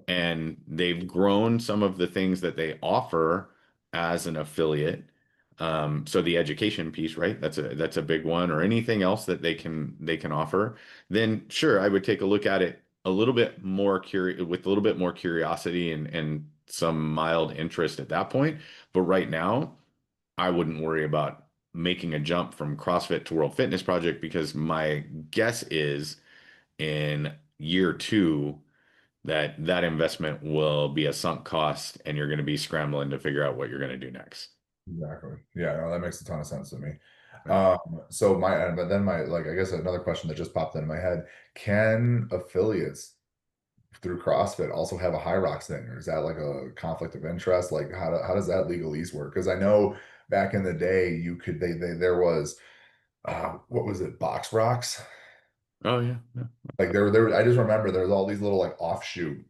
and they've grown some of the things that they offer as an affiliate, so the education piece, right? That's a big one, or anything else that they can offer, then sure, I would take a look at it a little bit more curious, with a little bit more curiosity and some mild interest at that point. But right now, I wouldn't worry about making a jump from CrossFit to World Fitness Project, because my guess is in year two that that investment will be a sunk cost, and you're going to be scrambling to figure out what you're going to do next. exactly. Yeah, no, that makes a ton of sense to me. Right. But then like, I guess another question that just popped into my head, can affiliates through CrossFit also have a Hyrox thing, or is that like a conflict of interest? Like how does that legalese work? Because I know back in the day you could they there was what was it, Box Rocks? Oh yeah. Yeah. Like there I just remember there was all these little like offshoot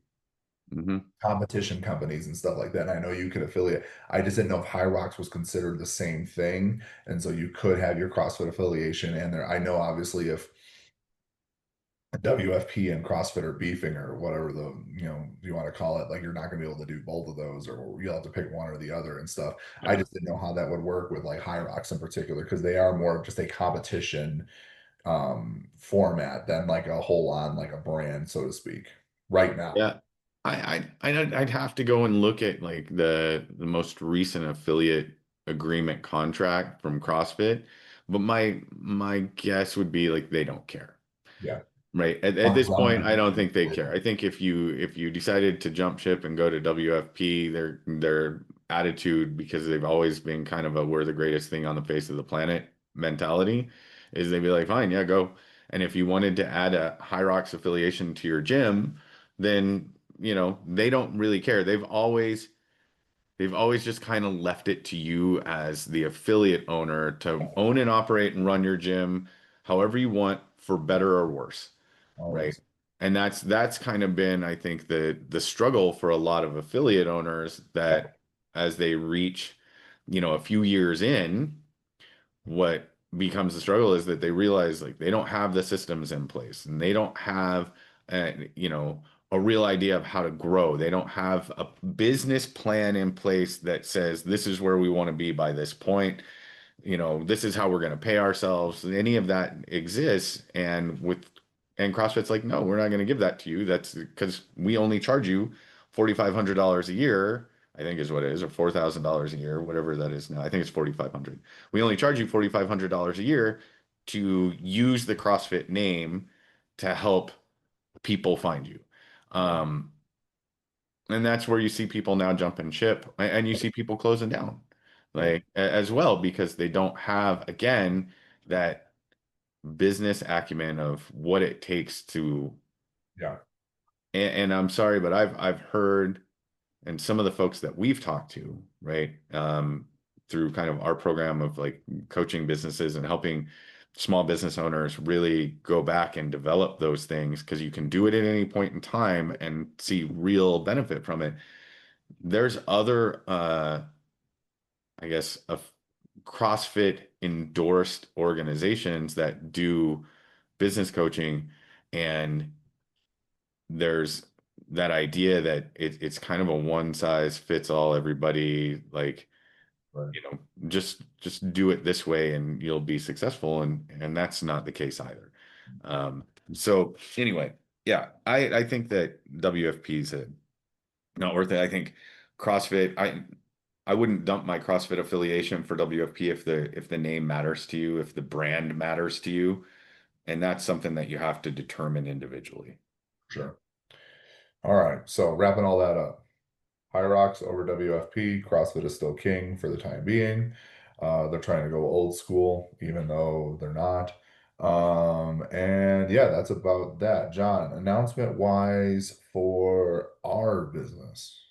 Hmm. competition companies and stuff like that. And I know you could affiliate. I just didn't know if Hyrox was considered the same thing. And so you could have your CrossFit affiliation. And there, I know obviously if WFP and CrossFit are beefing or whatever you want to call it, like you're not going to be able to do both of those, or you'll have to pick one or the other and stuff. I Yeah. just didn't know how that would work with like Hyrox in particular, because they are more of just a competition format than like a whole on like a brand, so to speak, right now. Yeah. I'd have to go and look at like the most recent affiliate agreement contract from CrossFit, but my guess would be like they don't care. Yeah. Right. At Long, this long point, I term. don't think they care. I think if you decided to jump ship and go to WFP, their attitude, because they've always been kind of a we're the greatest thing on the face of the planet mentality, is they'd be like, fine, yeah, go. And if you wanted to add a Hyrox affiliation to your gym, then they don't really care. They've always just kind of left it to you as the affiliate owner to own and operate and run your gym however you want, for better or worse, right? Always. And that's kind of been, I think, the struggle for a lot of affiliate owners, Yeah. that as they reach, a few years in, what becomes the struggle is that they realize like they don't have the systems in place, and they don't have a real idea of how to grow. They don't have a business plan in place that says this is where we want to be by this point. This is how we're going to pay ourselves. Any of that exists, and CrossFit's like, no, we're not going to give that to you. That's because we only charge you $4,500 a year, I think is what it is, or $4,000 a year, whatever that is now. I think it's 4,500. We only charge you $4,500 a year to use the CrossFit name to help people find you. Um, and that's where you see people now jumping ship, and you see people closing down. Yeah. like as well, because they don't have, again, that business acumen of what it takes to, Yeah. and I'm sorry, but I've heard, and some of the folks that we've talked to, right, through kind of our program of like coaching businesses and helping small business owners really go back and develop those things, because you can do it at any point in time and see real benefit from it. There's other, I guess, CrossFit endorsed organizations that do business coaching, and there's that idea that it's kind of a one size fits all, everybody, like, Right. just do it this way and you'll be successful, and that's not the case either. So anyway, yeah, I think that WFP is not worth it. I think CrossFit, I wouldn't dump my CrossFit affiliation for WFP if the name matters to you, if the brand matters to you, and that's something that you have to determine individually. Sure. All right. So wrapping all that up. Hyrox over WFP. CrossFit is still king for the time being. They're trying to go old school, even though they're not. And yeah, that's about that. John, announcement wise for our business,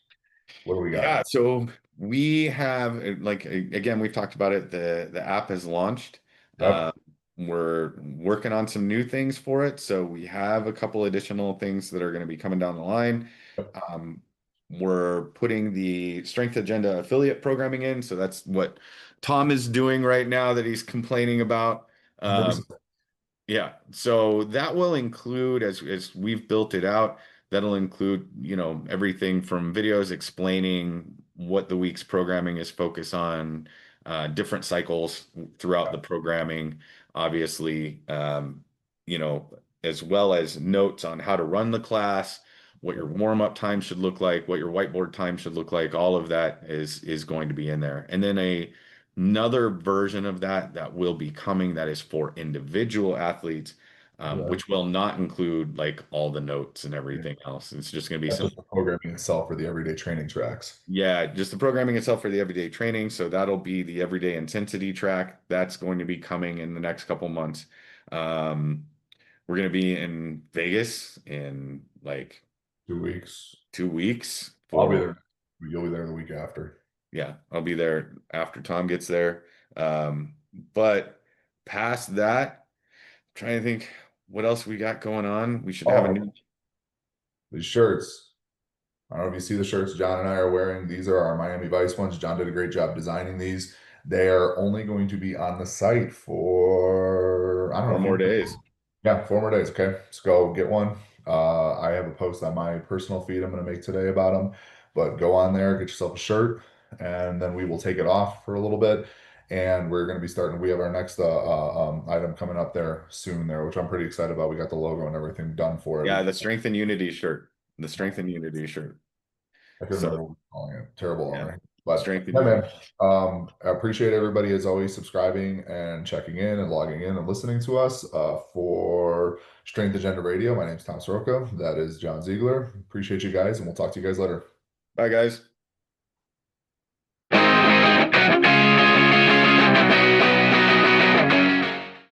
what do we got Yeah, going? so we have, like, again, we've talked about it. The app has launched. Yep. Uh, we're working on some new things for it. So we have a couple additional things that are going to be coming down the line. Yep. Um, we're putting the Strength Agenda affiliate programming in. So that's what Tom is doing right now that he's complaining about. Um, 100%. yeah, so that will include, as we've built it out, that'll include, everything from videos explaining what the week's programming is focused on, different cycles throughout the programming, obviously, as well as notes on how to run the class, what your warm-up time should look like, what your whiteboard time should look like. All of that is going to be in there. And then another version of that will be coming, that is for individual athletes, Yeah. which will not include like all the notes and Yeah. everything else. It's just going to be That's some, just the programming itself for the everyday training tracks. yeah, just the programming itself for the everyday training. So that'll be the everyday intensity track. That's going to be coming in the next couple months. Um, we're going to be in Vegas in like 2 weeks. 2 weeks I'll be for, there. You'll be there the week after. yeah, I'll be there after Tom gets there. But past that, trying to think what else we got going on. We should have a Oh, new, these shirts. I don't know if you see the shirts John and I are wearing. These are our Miami Vice ones. John did a great job designing these. They are only going to be on the site for, I don't know, four a few more more. days. Yeah, 4 more days. Okay, let's go get one. I have a post on my personal feed I'm going to make today about them, but go on there, get yourself a shirt, and then we will take it off for a little bit. And we're going to be starting. We have our next item coming up there soon, there, which I'm pretty excited about. We got the logo and everything done for it. Yeah, the Strength and Unity shirt. The Strength and Unity shirt. I couldn't So remember what we're calling it. Terrible yeah, memory. But Strength and yeah, man. Unity. I appreciate everybody as always subscribing and checking in and logging in and listening to us for Strength Agenda Radio. My name is Tom Soroka. That is John Ziegler. Appreciate you guys, and we'll talk to you guys later. Bye, guys.